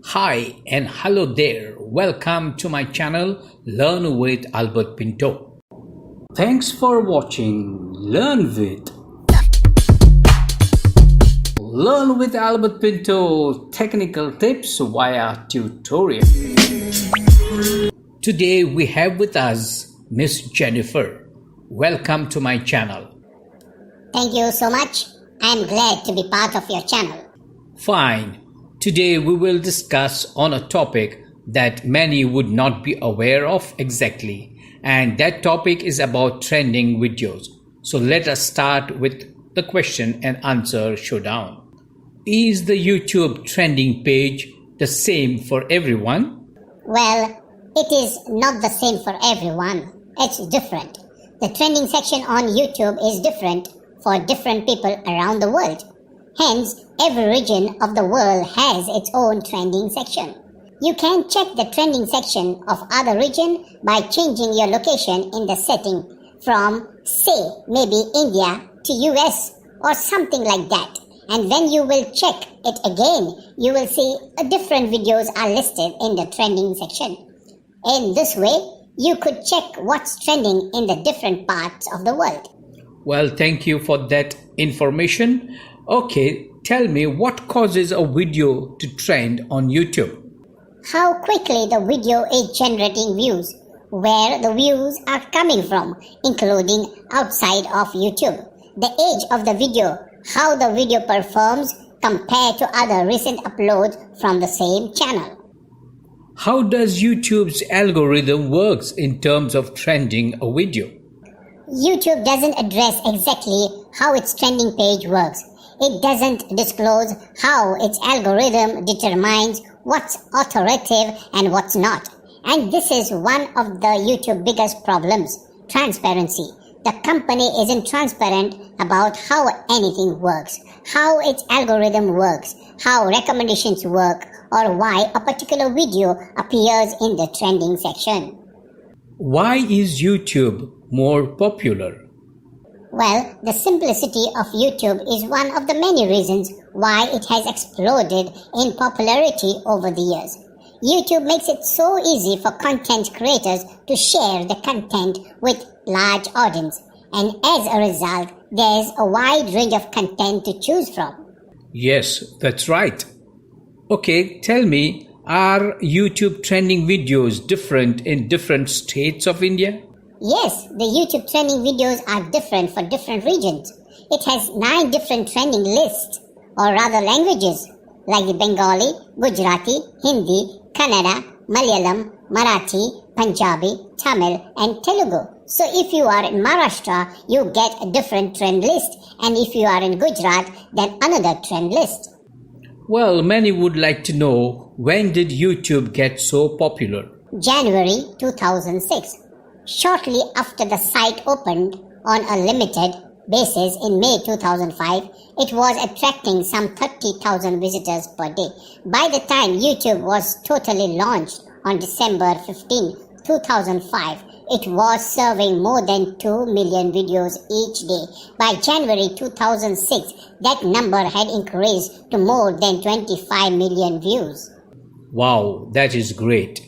Hi and hello there. Welcome to my channel Learn with Albert Pinto. Thanks for watching Learn with Albert Pinto technical tips via tutorial. Today we have with us Miss Jennifer. Welcome to my channel. Thank you so much. I am glad to be part of your channel. Fine. Today we will discuss on a topic that many would not be aware of exactly, and that topic is about trending videos. So let us start with the question and answer showdown. Is the YouTube trending page the same for everyone? Well, it is not the same for everyone. It's different. The trending section on YouTube is different for different people around the world. Hence, every region of the world has its own trending section. You can check the trending section of other region by changing your location in the setting from, say, maybe India to US or something like that. And when you will check it again, you will see different videos are listed in the trending section. In this way, you could check what's trending in the different parts of the world. Well, thank you for that information. Okay, tell me what causes a video to trend on YouTube? How quickly the video is generating views, where the views are coming from, including outside of YouTube, the age of the video, how the video performs compared to other recent uploads from the same channel. How does YouTube's algorithm works in terms of trending a video? YouTube doesn't address exactly how its trending page works. It doesn't disclose how its algorithm determines what's authoritative and what's not. And this is one of the YouTube biggest problems, transparency. The company isn't transparent about how anything works, how its algorithm works, how recommendations work, or why a particular video appears in the trending section. Why is YouTube more popular? Well, the simplicity of YouTube is one of the many reasons why it has exploded in popularity over the years. YouTube makes it so easy for content creators to share the content with large audience, and as a result, there's a wide range of content to choose from. Yes, that's right. Okay, tell me, are YouTube trending videos different in different states of India? Yes, the YouTube trending videos are different for different regions. It has 9 different trending lists, or rather languages, like the Bengali, Gujarati, Hindi, Kannada, Malayalam, Marathi, Punjabi, Tamil, and Telugu. So if you are in Maharashtra, you get a different trend list, and if you are in Gujarat, then another trend list. Well, many would like to know, when did YouTube get so popular? January 2006. Shortly after the site opened on a limited basis in May 2005, it was attracting some 30,000 visitors per day. By the time YouTube was totally launched on December 15, 2005, it was serving more than 2 million videos each day. By January 2006, that number had increased to more than 25 million views. Wow, that is great.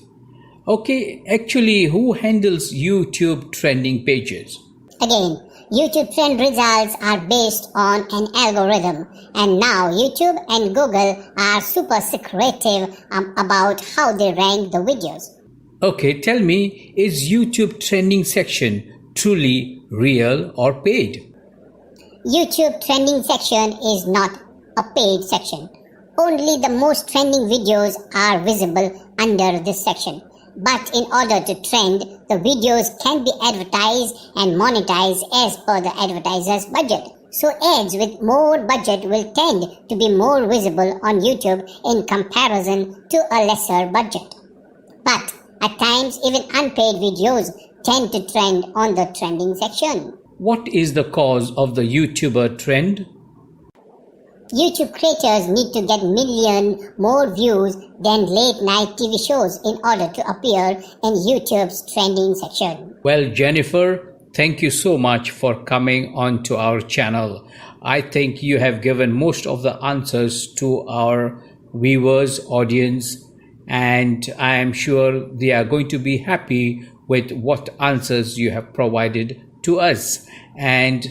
Okay, actually, who handles YouTube trending pages? Again, YouTube trend results are based on an algorithm, and now YouTube and Google are super secretive about how they rank the videos. Okay, tell me, is YouTube trending section truly real or paid? YouTube trending section is not a paid section. Only the most trending videos are visible under this section. But in order to trend, the videos can be advertised and monetized as per the advertiser's budget. So ads with more budget will tend to be more visible on YouTube in comparison to a lesser budget. But at times, even unpaid videos tend to trend on the trending section. What is the cause of the YouTuber trend? YouTube creators need to get million more views than late night TV shows in order to appear in YouTube's trending section. Well, Jennifer, thank you so much for coming on to our channel. I think you have given most of the answers to our viewers, audience, and I am sure they are going to be happy with what answers you have provided to us. And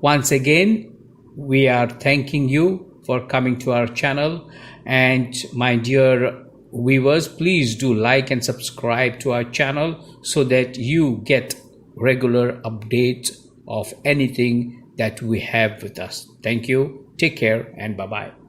once again, we are thanking you for coming to our channel. And my dear viewers, please do like and subscribe to our channel so that you get regular updates of anything that we have with us. Thank you. Take care and bye-bye.